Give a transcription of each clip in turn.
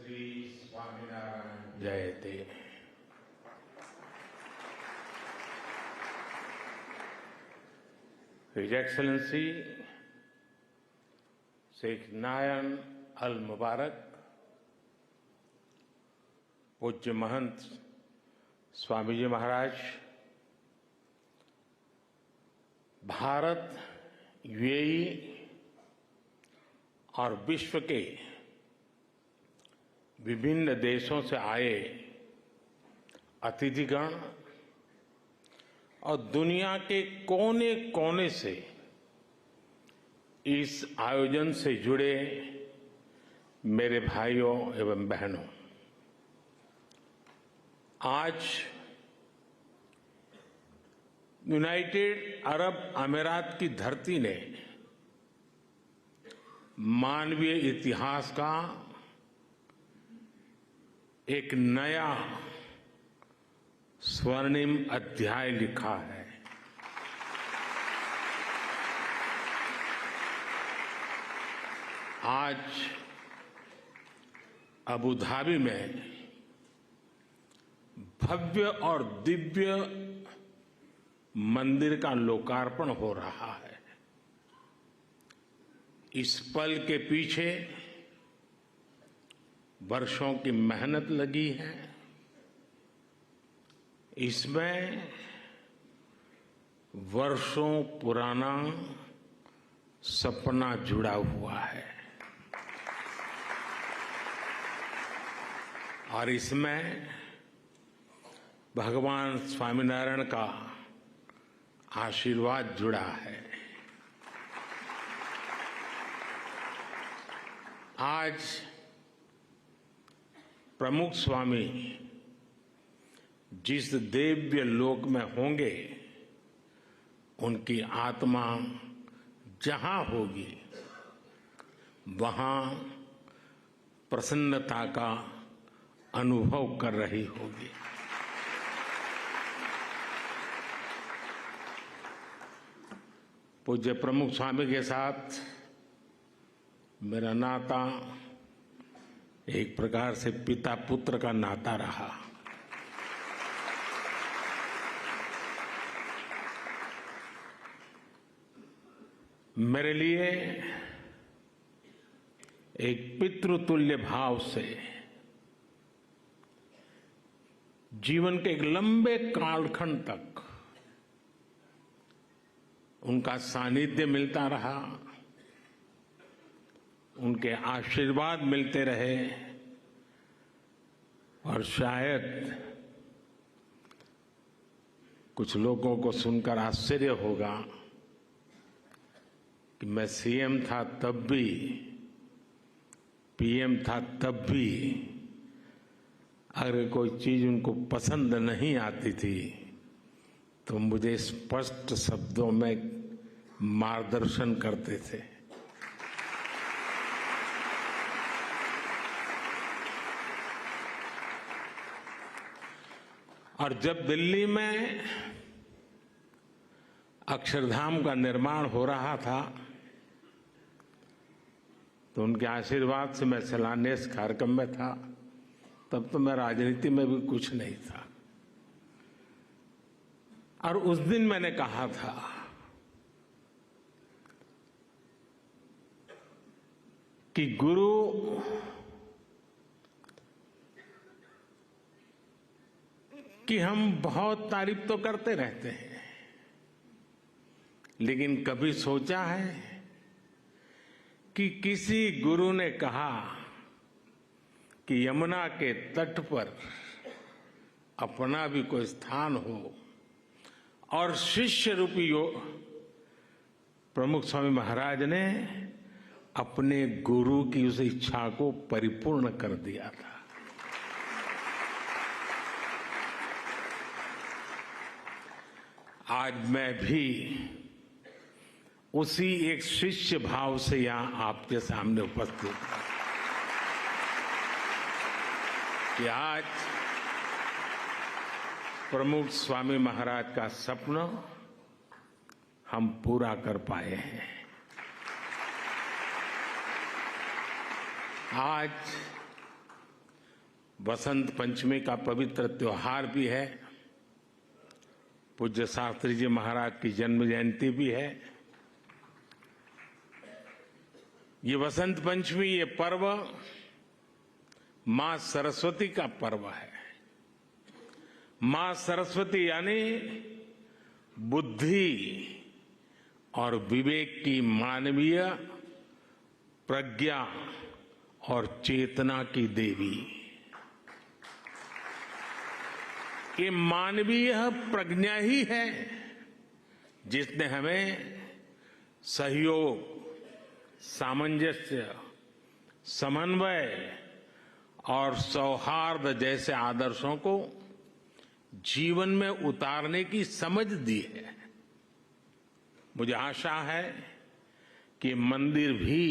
श्री स्वामीनारायण जयते। His Excellency Sheikh Nayan Al Mubarak, पूज्य महंत स्वामी जी महाराज, Bharat, UAE और विश्व के विभिन्न देशों से आए अतिथिगण और दुनिया के कोने कोने से इस आयोजन से जुड़े मेरे भाइयों एवं बहनों, आज यूनाइटेड अरब अमीरात की धरती ने मानवीय इतिहास का एक नया स्वर्णिम अध्याय लिखा है। आज अबू धाबी में भव्य और दिव्य मंदिर का लोकार्पण हो रहा है। इस पल के पीछे वर्षों की मेहनत लगी है। इसमें वर्षों पुराना सपना जुड़ा हुआ है और इसमें भगवान स्वामीनारायण का आशीर्वाद जुड़ा है। आज प्रमुख स्वामी जिस दिव्य लोक में होंगे, उनकी आत्मा जहां होगी वहां प्रसन्नता का अनुभव कर रही होगी। पूज्य प्रमुख स्वामी के साथ मेरा नाता एक प्रकार से पिता पुत्र का नाता रहा। मेरे लिए एक पितृतुल्य भाव से जीवन के एक लंबे कालखंड तक उनका सानिध्य मिलता रहा, उनके आशीर्वाद मिलते रहे और शायद कुछ लोगों को सुनकर आश्चर्य होगा कि मैं सीएम था तब भी, पीएम था तब भी, अगर कोई चीज उनको पसंद नहीं आती थी तो मुझे स्पष्ट शब्दों में मार्गदर्शन करते थे। और जब दिल्ली में अक्षरधाम का निर्माण हो रहा था तो उनके आशीर्वाद से मैं शिलान्यास कार्यक्रम में था। तब तो मैं राजनीति में भी कुछ नहीं था और उस दिन मैंने कहा था कि गुरु कि हम बहुत तारीफ तो करते रहते हैं, लेकिन कभी सोचा है कि किसी गुरु ने कहा कि यमुना के तट पर अपना भी कोई स्थान हो और शिष्य रूपी प्रमुख स्वामी महाराज ने अपने गुरु की उस इच्छा को परिपूर्ण कर दिया था। आज मैं भी उसी एक शिष्य भाव से यहां आपके सामने उपस्थित हूं कि आज प्रमुख स्वामी महाराज का सपना हम पूरा कर पाए हैं। आज बसंत पंचमी का पवित्र त्योहार भी है, पूज्य शास्त्री जी महाराज की जन्म जयंती भी है। ये बसंत पंचमी, ये पर्व मां सरस्वती का पर्व है। मां सरस्वती यानी बुद्धि और विवेक की मानवीय प्रज्ञा और चेतना की देवी। ये मानवीय प्रज्ञा ही है जिसने हमें सहयोग, सामंजस्य, समन्वय और सौहार्द जैसे आदर्शों को जीवन में उतारने की समझ दी है। मुझे आशा है कि मंदिर भी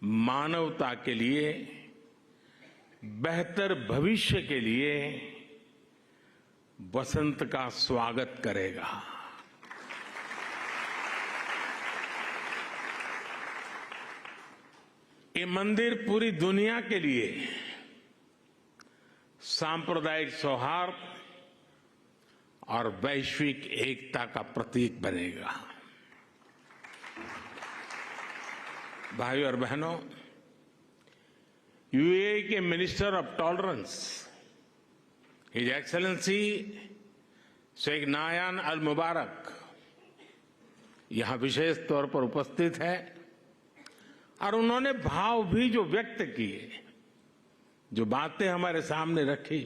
मानवता के लिए, बेहतर भविष्य के लिए बसंत का स्वागत करेगा। ये मंदिर पूरी दुनिया के लिए सांप्रदायिक सौहार्द और वैश्विक एकता का प्रतीक बनेगा। भाइयों और बहनों, यूएई के minister of tolerance his excellency Sheikh Nahyan al Mubarak यहां विशेष तौर पर उपस्थित है और उन्होंने भाव भी जो व्यक्त किए, जो बातें हमारे सामने रखी,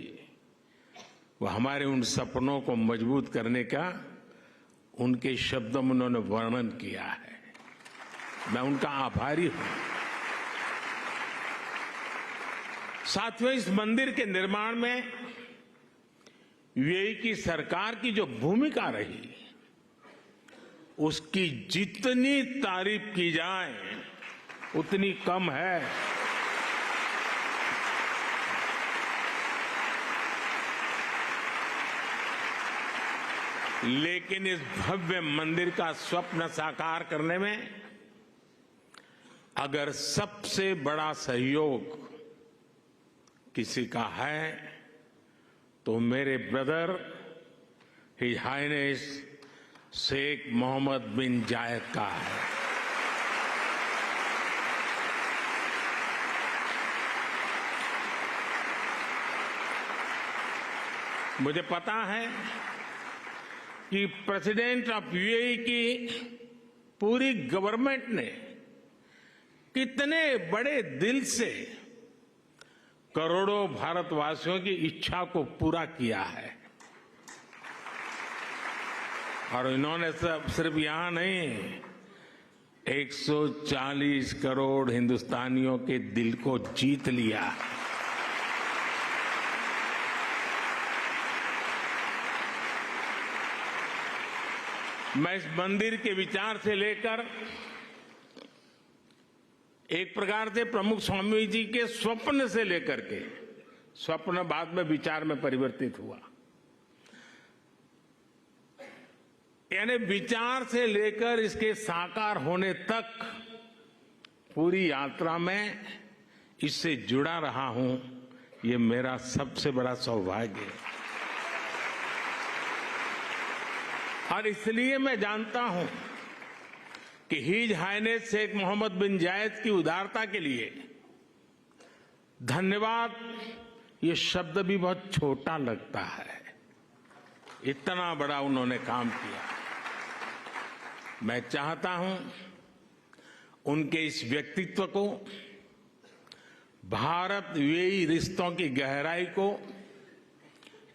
वो हमारे उन सपनों को मजबूत करने का उनके शब्दों में उन्होंने वर्णन किया है। मैं उनका आभारी हूं। साथियों, इस मंदिर के निर्माण में यूएई की सरकार की जो भूमिका रही, उसकी जितनी तारीफ की जाए उतनी कम है। लेकिन इस भव्य मंदिर का स्वप्न साकार करने में अगर सबसे बड़ा सहयोग किसी का है तो मेरे brother his highness Sheikh Mohammed bin Zayed का है। मुझे पता है कि प्रेसिडेंट ऑफ यूएई की पूरी गवर्नमेंट ने कितने बड़े दिल से करोड़ों भारतवासियों की इच्छा को पूरा किया है। और इन्होंने सिर्फ यहां नहीं, 140 करोड़ हिंदुस्तानियों के दिल को जीत लिया है। मैं इस मंदिर के विचार से लेकर एक प्रकार से प्रमुख स्वामी जी के स्वप्न से लेकर के, स्वप्न बाद में विचार में परिवर्तित हुआ, यानी विचार से लेकर इसके साकार होने तक पूरी यात्रा में इससे जुड़ा रहा हूं। ये मेरा सबसे बड़ा सौभाग्य है और इसलिए मैं जानता हूं कि his highness Sheikh Mohammed bin जायद की उदारता के लिए धन्यवाद ये शब्द भी बहुत छोटा लगता है। इतना बड़ा उन्होंने काम किया। मैं चाहता हूं उनके इस व्यक्तित्व को, भारत यूएई रिश्तों की गहराई को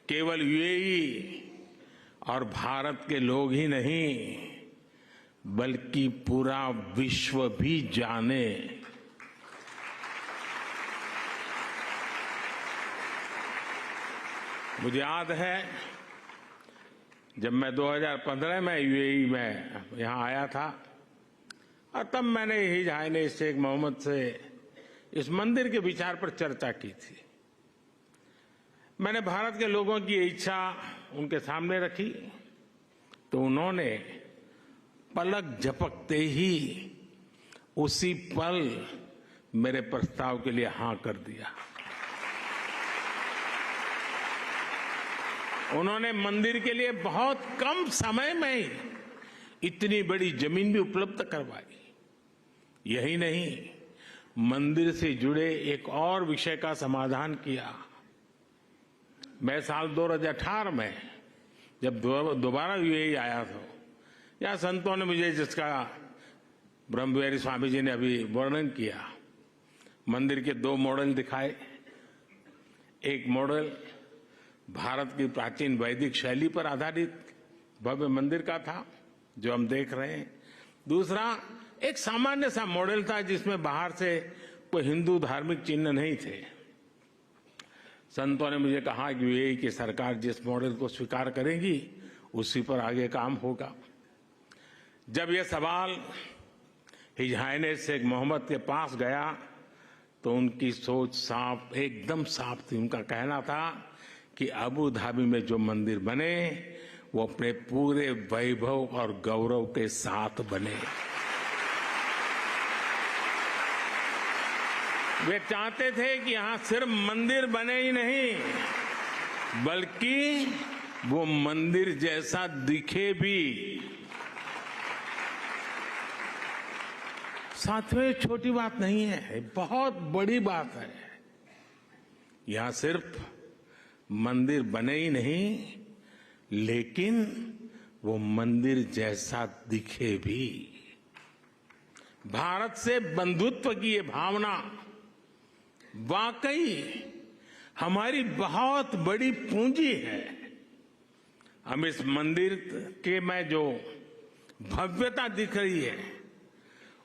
केवल यूएई और भारत के लोग ही नहीं बल्कि पूरा विश्व भी जाने। मुझे याद है जब मैं 2015 में यूएई में यहां आया था और तब मैंने हिज हाइनेस शेख मोहम्मद से इस मंदिर के विचार पर चर्चा की थी। मैंने भारत के लोगों की इच्छा उनके सामने रखी तो उन्होंने पलक झपकते ही उसी पल मेरे प्रस्ताव के लिए हां कर दिया। उन्होंने मंदिर के लिए बहुत कम समय में ही इतनी बड़ी जमीन भी उपलब्ध करवाई। यही नहीं, मंदिर से जुड़े एक और विषय का समाधान किया। मैं साल 2018 में जब दोबारा यूएई आया था, या संतों ने मुझे, जिसका ब्रह्मविहारी स्वामी जी ने अभी वर्णन किया, मंदिर के 2 मॉडल दिखाए। एक मॉडल भारत की प्राचीन वैदिक शैली पर आधारित भव्य मंदिर का था, जो हम देख रहे हैं। दूसरा एक सामान्य सा मॉडल था, जिसमें बाहर से कोई हिंदू धार्मिक चिन्ह नहीं थे। संतों ने मुझे कहा कि यूएई की सरकार जिस मॉडल को स्वीकार करेगी, उसी पर आगे काम होगा। जब यह सवाल हिज हाइनेस शेख मोहम्मद के पास गया, तो उनकी सोच साफ, एकदम साफ थी। उनका कहना था कि अबू धाबी में जो मंदिर बने, वो अपने पूरे वैभव और गौरव के साथ बने। वे चाहते थे कि यहां सिर्फ मंदिर बने ही नहीं, बल्कि वो मंदिर जैसा दिखे भी। साथियों, ये छोटी बात नहीं है, बहुत बड़ी बात है। यहां सिर्फ मंदिर बने ही नहीं, लेकिन वो मंदिर जैसा दिखे भी। भारत से बंधुत्व की ये भावना वाकई हमारी बहुत बड़ी पूंजी है। हम इस मंदिर के में जो भव्यता दिख रही है,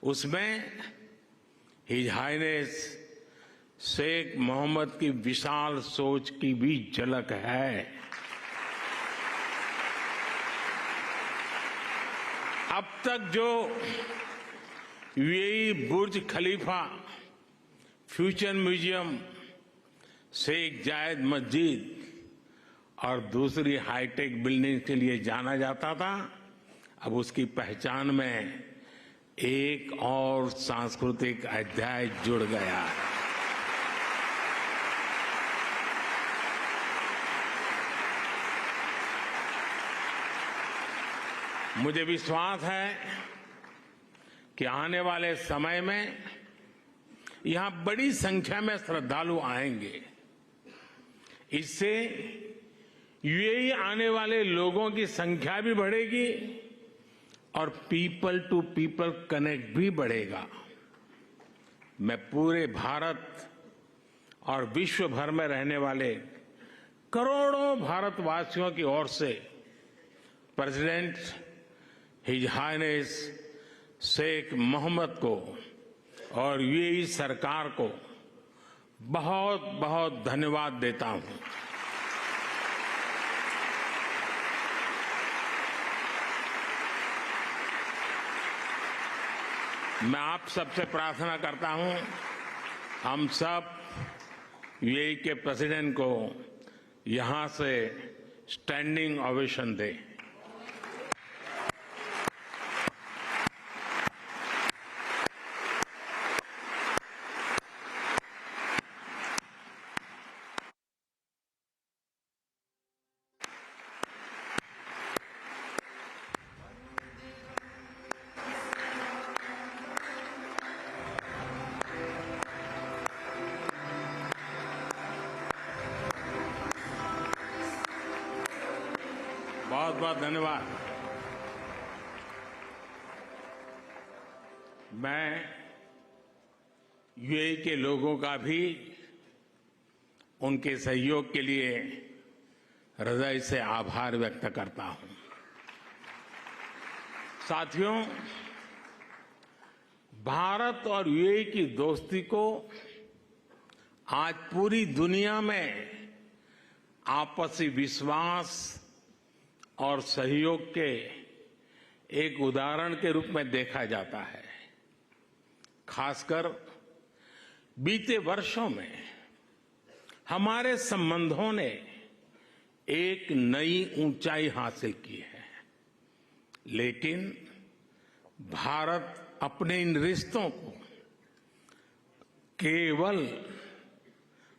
उसमें हिज हाइनेस शेख मोहम्मद की विशाल सोच की भी झलक है। अब तक जो यूएई बुर्ज खलीफा, फ्यूचर म्यूजियम, शेख जायद मस्जिद और दूसरी हाईटेक बिल्डिंग के लिए जाना जाता था, अब उसकी पहचान में एक और सांस्कृतिक अध्याय जुड़ गया है। मुझे विश्वास है कि आने वाले समय में यहां बड़ी संख्या में श्रद्धालु आएंगे। इससे यूएई आने वाले लोगों की संख्या भी बढ़ेगी और पीपल टू पीपल कनेक्ट भी बढ़ेगा। मैं पूरे भारत और विश्व भर में रहने वाले करोड़ों भारतवासियों की ओर से president his highness Sheikh Mohammed को और यूएई सरकार को बहुत बहुत धन्यवाद देता हूं। मैं आप सबसे प्रार्थना करता हूं, हम सब यूएई के प्रेसिडेंट को यहां से स्टैंडिंग ओवेशन दें। बहुत बहुत धन्यवाद। मैं यूएई के लोगों का भी उनके सहयोग के लिए हृदय से आभार व्यक्त करता हूं। साथियों, भारत और यूएई की दोस्ती को आज पूरी दुनिया में आपसी विश्वास और सहयोग के एक उदाहरण के रूप में देखा जाता है। खासकर बीते वर्षों में हमारे संबंधों ने एक नई ऊंचाई हासिल की है, लेकिन भारत अपने इन रिश्तों को केवल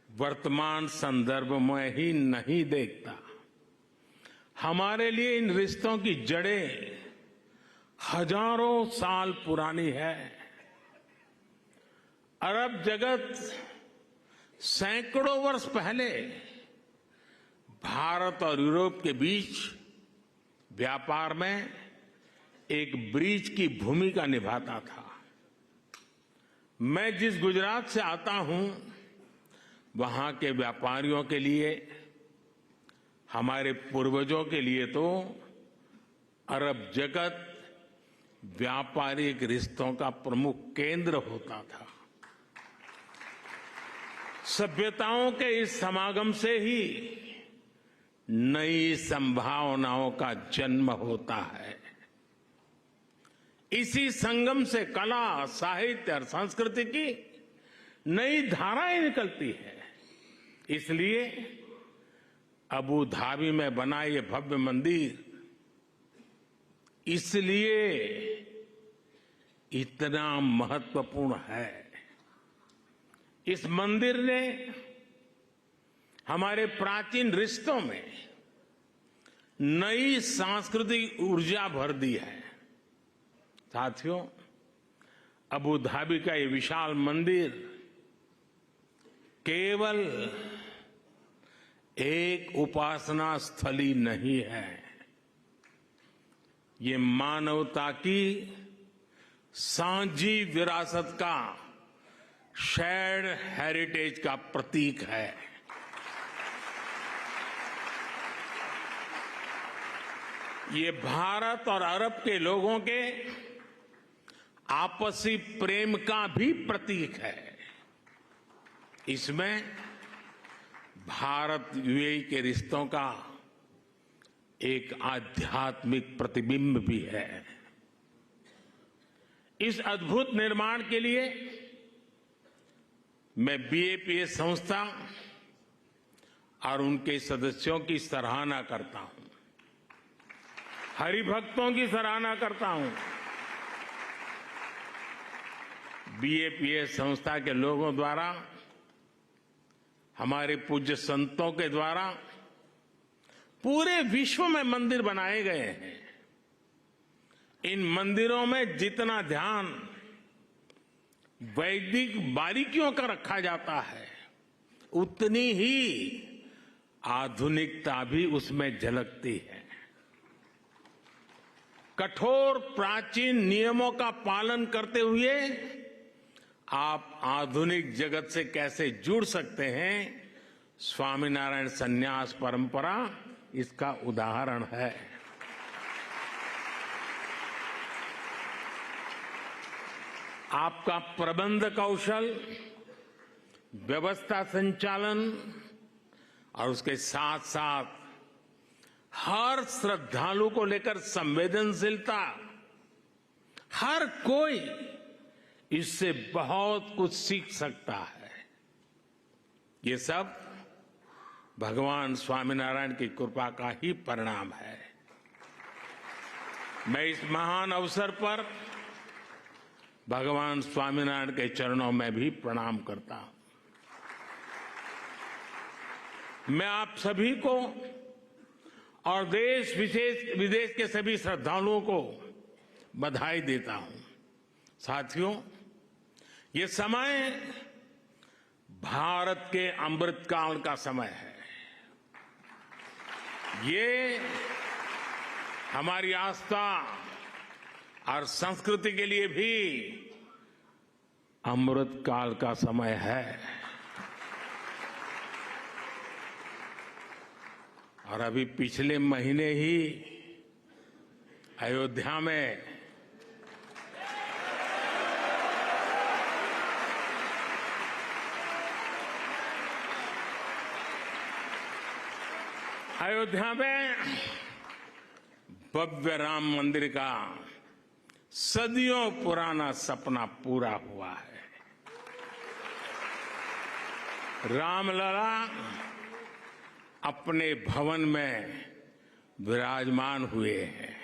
वर्तमान संदर्भ में ही नहीं देखता, हमारे लिए इन रिश्तों की जड़ें हजारों साल पुरानी है। अरब जगत सैकड़ों वर्ष पहले भारत और यूरोप के बीच व्यापार में एक ब्रिज की भूमिका निभाता था। मैं जिस गुजरात से आता हूं, वहां के व्यापारियों के लिए, हमारे पूर्वजों के लिए तो अरब जगत व्यापारिक रिश्तों का प्रमुख केंद्र होता था। सभ्यताओं के इस समागम से ही नई संभावनाओं का जन्म होता है। इसी संगम से कला, साहित्य और संस्कृति की नई धाराएं निकलती है। इसलिए अबू धाबी में बना ये भव्य मंदिर इसलिए इतना महत्वपूर्ण है। इस मंदिर ने हमारे प्राचीन रिश्तों में नई सांस्कृतिक ऊर्जा भर दी है। साथियों, अबू धाबी का ये विशाल मंदिर केवल एक उपासना स्थली नहीं है, ये मानवता की साझी विरासत का शेयर्ड हेरिटेज का प्रतीक है। ये भारत और अरब के लोगों के आपसी प्रेम का भी प्रतीक है। इसमें भारत यूएई के रिश्तों का एक आध्यात्मिक प्रतिबिंब भी है। इस अद्भुत निर्माण के लिए मैं बीएपीएस संस्था और उनके सदस्यों की सराहना करता हूं, हरिभक्तों की सराहना करता हूं। बीएपीएस संस्था के लोगों द्वारा, हमारे पूज्य संतों के द्वारा पूरे विश्व में मंदिर बनाए गए हैं। इन मंदिरों में जितना ध्यान वैदिक बारीकियों का रखा जाता है, उतनी ही आधुनिकता भी उसमें झलकती है। कठोर प्राचीन नियमों का पालन करते हुए आप आधुनिक जगत से कैसे जुड़ सकते हैं, स्वामीनारायण संन्यास परंपरा इसका उदाहरण है। आपका प्रबंध कौशल, व्यवस्था संचालन और उसके साथ साथ हर श्रद्धालु को लेकर संवेदनशीलता, हर कोई इससे बहुत कुछ सीख सकता है। ये सब भगवान स्वामीनारायण की कृपा का ही परिणाम है। मैं इस महान अवसर पर भगवान स्वामीनारायण के चरणों में भी प्रणाम करता हूं। मैं आप सभी को और देश विदेश के सभी श्रद्धालुओं को बधाई देता हूं। साथियों, ये समय भारत के अमृतकाल का समय है। ये हमारी आस्था और संस्कृति के लिए भी अमृतकाल का समय है। और अभी पिछले महीने ही अयोध्या में भव्य राम मंदिर का सदियों पुराना सपना पूरा हुआ है। रामलला अपने भवन में विराजमान हुए हैं।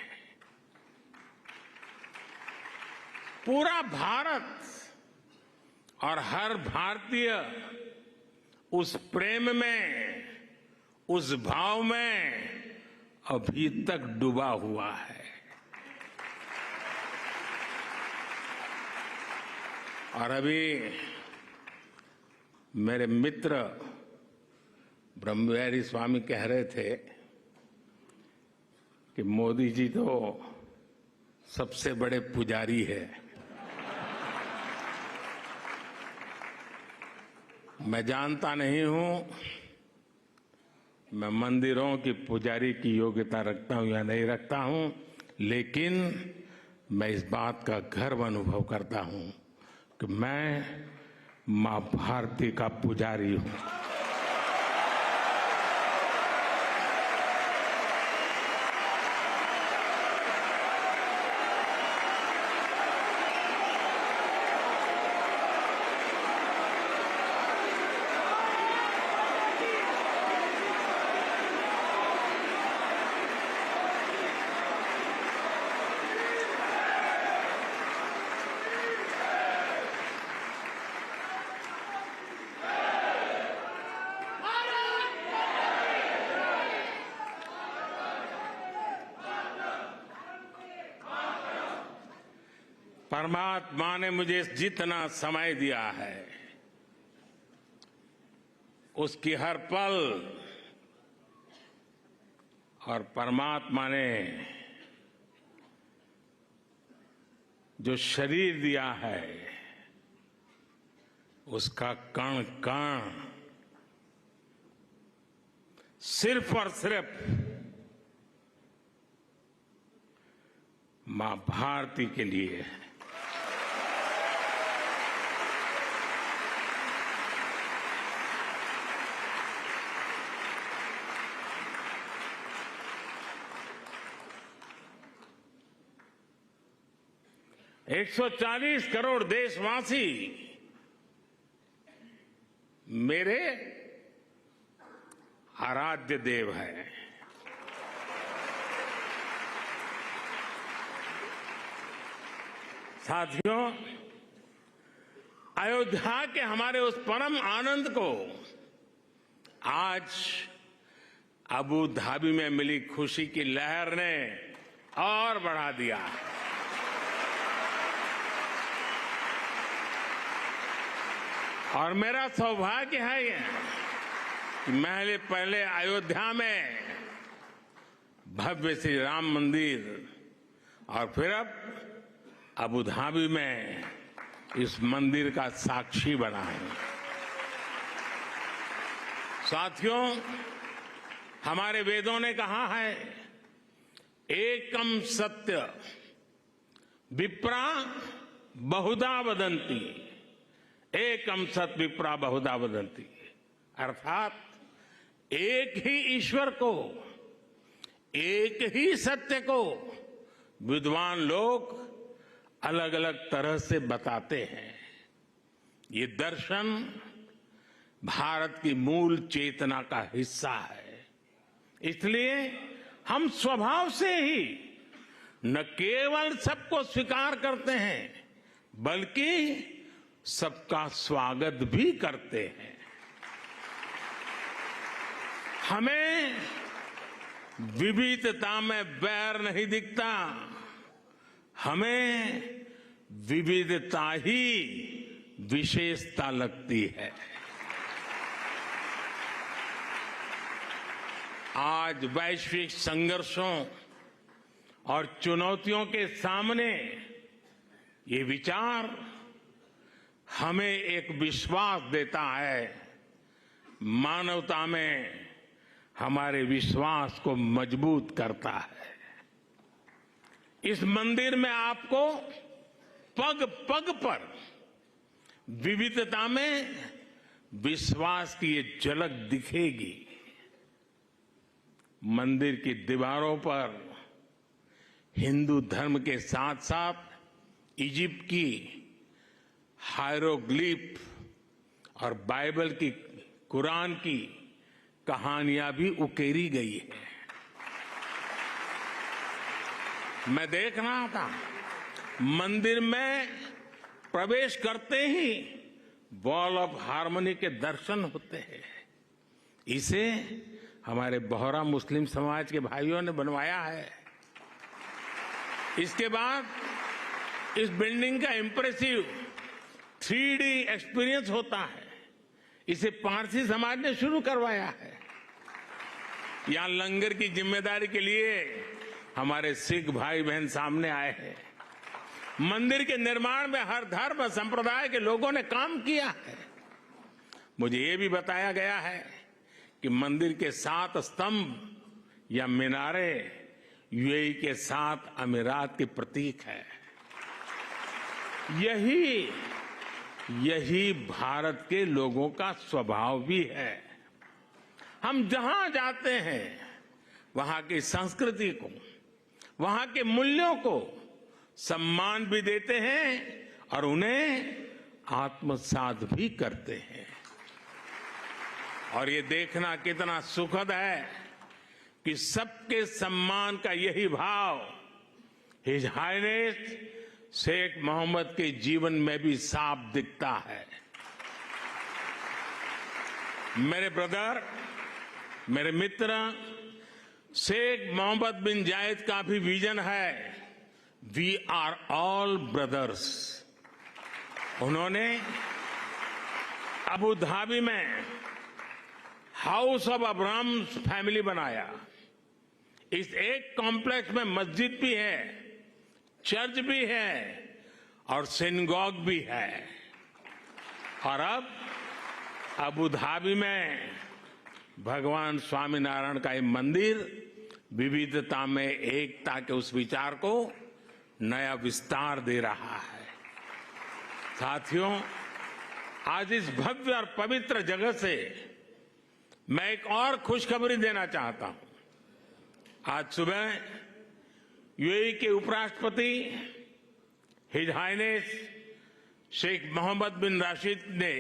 पूरा भारत और हर भारतीय उस प्रेम में, उस भाव में अभी तक डूबा हुआ है। और अभी मेरे मित्र ब्रह्मविहारी स्वामी कह रहे थे कि मोदी जी तो सबसे बड़े पुजारी है। मैं जानता नहीं हूं मैं मंदिरों की पुजारी की योग्यता रखता हूं या नहीं रखता हूं, लेकिन मैं इस बात का गर्व अनुभव करता हूं कि मैं मां भारती का पुजारी हूं। परमात्मा ने मुझे जितना समय दिया है उसकी हर पल, और परमात्मा ने जो शरीर दिया है उसका कण कण सिर्फ और सिर्फ मां भारती के लिए है। एक 140 करोड़ देशवासी मेरे आराध्य देव हैं। साथियों, अयोध्या के हमारे उस परम आनंद को आज अबू धाबी में मिली खुशी की लहर ने और बढ़ा दिया है। और मेरा सौभाग्य है ये कि मैं पहले अयोध्या में भव्य श्री राम मंदिर और फिर अब अबू धाबी में इस मंदिर का साक्षी बना है। साथियों, हमारे वेदों ने कहा है, एकम सत्य विप्रा बहुधा वदंती, एकम सत विप्रा बहुधा वदंती, अर्थात एक ही ईश्वर को, एक ही सत्य को विद्वान लोग अलग अलग तरह से बताते हैं। ये दर्शन भारत की मूल चेतना का हिस्सा है। इसलिए हम स्वभाव से ही न केवल सबको स्वीकार करते हैं बल्कि सबका स्वागत भी करते हैं। हमें विविधता में बैर नहीं दिखता, हमें विविधता ही विशेषता लगती है। आज वैश्विक संघर्षों और चुनौतियों के सामने ये विचार हमें एक विश्वास देता है, मानवता में हमारे विश्वास को मजबूत करता है। इस मंदिर में आपको पग पग पर विविधता में विश्वास की ये झलक दिखेगी। मंदिर की दीवारों पर हिंदू धर्म के साथ साथ इजिप्ट की हायरोग्लिफ और बाइबल की, कुरान की कहानियां भी उकेरी गई है। मैं देख रहा था, मंदिर में प्रवेश करते ही वॉल ऑफ हार्मनी के दर्शन होते हैं। इसे हमारे बोहरा मुस्लिम समाज के भाइयों ने बनवाया है। इसके बाद इस बिल्डिंग का इंप्रेसिव 3D एक्सपीरियंस होता है। इसे पारसी समाज ने शुरू करवाया है। यहां लंगर की जिम्मेदारी के लिए हमारे सिख भाई बहन सामने आए हैं। मंदिर के निर्माण में हर धर्म और संप्रदाय के लोगों ने काम किया है। मुझे ये भी बताया गया है कि मंदिर के 7 स्तंभ या मीनारे यूएई के 7 अमीरात के प्रतीक है। यही भारत के लोगों का स्वभाव भी है। हम जहां जाते हैं वहां की संस्कृति को, वहां के मूल्यों को सम्मान भी देते हैं और उन्हें आत्मसात भी करते हैं। और ये देखना कितना सुखद है कि सबके सम्मान का यही भाव हिज हाइनेस शेख मोहम्मद के जीवन में भी साफ दिखता है। मेरे ब्रदर, मेरे मित्र, शेख मोहम्मद बिन जायद का भी विजन है, वी आर ऑल ब्रदर्स। उन्होंने अबू धाबी में हाउस ऑफ अब्राहम फैमिली बनाया। इस एक कॉम्प्लेक्स में मस्जिद भी है, चर्च भी है और सिनगॉग भी है। और अब अबू धाबी में भगवान स्वामीनारायण का ये मंदिर विविधता में एकता के उस विचार को नया विस्तार दे रहा है। साथियों, आज इस भव्य और पवित्र जगह से मैं एक और खुशखबरी देना चाहता हूं। आज सुबह यूएई के उपराष्ट्रपति हिज हाइनेस शेख मोहम्मद बिन राशिद ने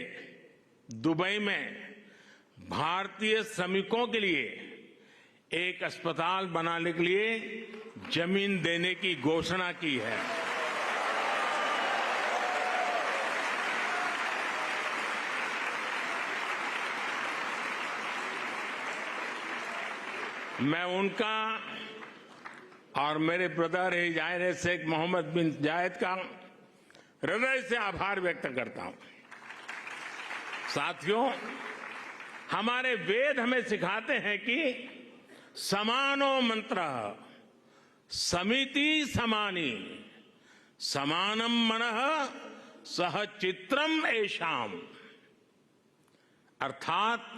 दुबई में भारतीय श्रमिकों के लिए एक अस्पताल बनाने के लिए जमीन देने की घोषणा की है। मैं उनका और मेरे brother his highness Sheikh Mohammed bin Zayed का हृदय से आभार व्यक्त करता हूं। साथियों, हमारे वेद हमें सिखाते हैं कि समानो मंत्र समिति समानी समानम मनः सह चित्रम ऐशाम। अर्थात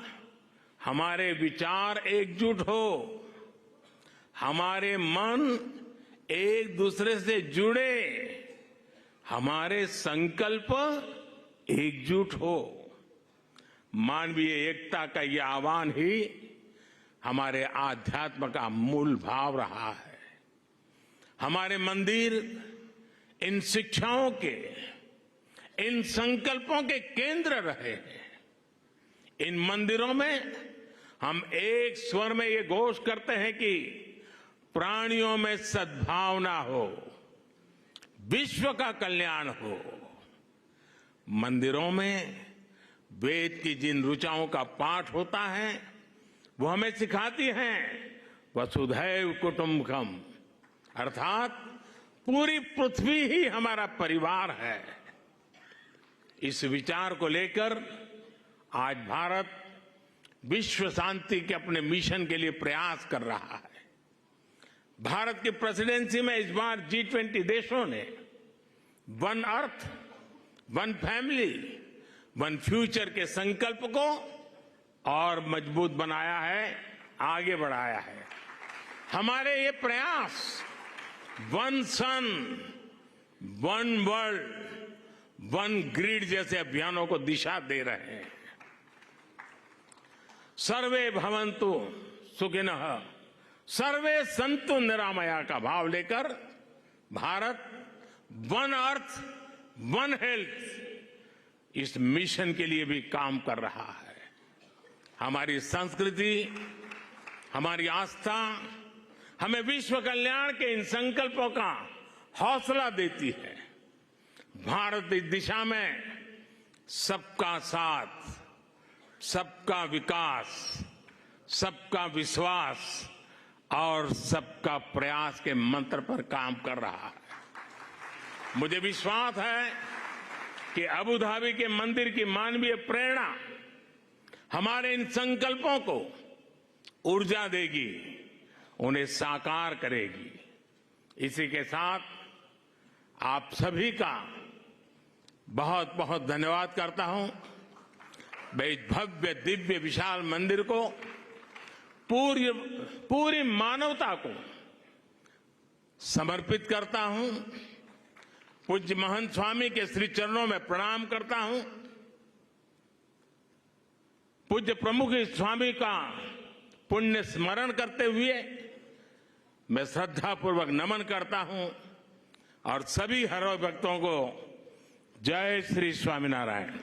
हमारे विचार एकजुट हो, हमारे मन एक दूसरे से जुड़े, हमारे संकल्प एकजुट हो। मानवीय एकता का यह आह्वान ही हमारे आध्यात्म का मूल भाव रहा है। हमारे मंदिर इन शिक्षाओं के, इन संकल्पों के केंद्र रहे हैं। इन मंदिरों में हम एक स्वर में ये घोष करते हैं कि प्राणियों में सद्भावना हो, विश्व का कल्याण हो। मंदिरों में वेद की जिन ऋचाओं का पाठ होता है वो हमें सिखाती हैं वसुधैव कुटुंबकम, अर्थात पूरी पृथ्वी ही हमारा परिवार है। इस विचार को लेकर आज भारत विश्व शांति के अपने मिशन के लिए प्रयास कर रहा है। भारत की प्रेसिडेंसी में इस बार G20 देशों ने one earth, one family, one future के संकल्प को और मजबूत बनाया है, आगे बढ़ाया है। हमारे ये प्रयास वन सन, वन वर्ल्ड, वन ग्रिड जैसे अभियानों को दिशा दे रहे हैं। सर्वे भवन्तु सुखिनः, सर्वे सन्तु निरामया का भाव लेकर Bharat one earth, one health इस मिशन के लिए भी काम कर रहा है। हमारी संस्कृति, हमारी आस्था हमें विश्व कल्याण के इन संकल्पों का हौसला देती है। भारत इस दिशा में सबका साथ, सबका विकास, सबका विश्वास और सबका प्रयास के मंत्र पर काम कर रहा है। मुझे विश्वास है कि अबू धाबी के मंदिर की मानवीय प्रेरणा हमारे इन संकल्पों को ऊर्जा देगी, उन्हें साकार करेगी। इसी के साथ आप सभी का बहुत बहुत धन्यवाद करता हूं। मैं इस भव्य दिव्य विशाल मंदिर को पूरी मानवता को समर्पित करता हूं। पूज्य महंत स्वामी के श्री चरणों में प्रणाम करता हूं। पूज्य प्रमुख स्वामी का पुण्य स्मरण करते हुए मैं श्रद्धापूर्वक नमन करता हूं और सभी हर भक्तों को जय श्री स्वामीनारायण।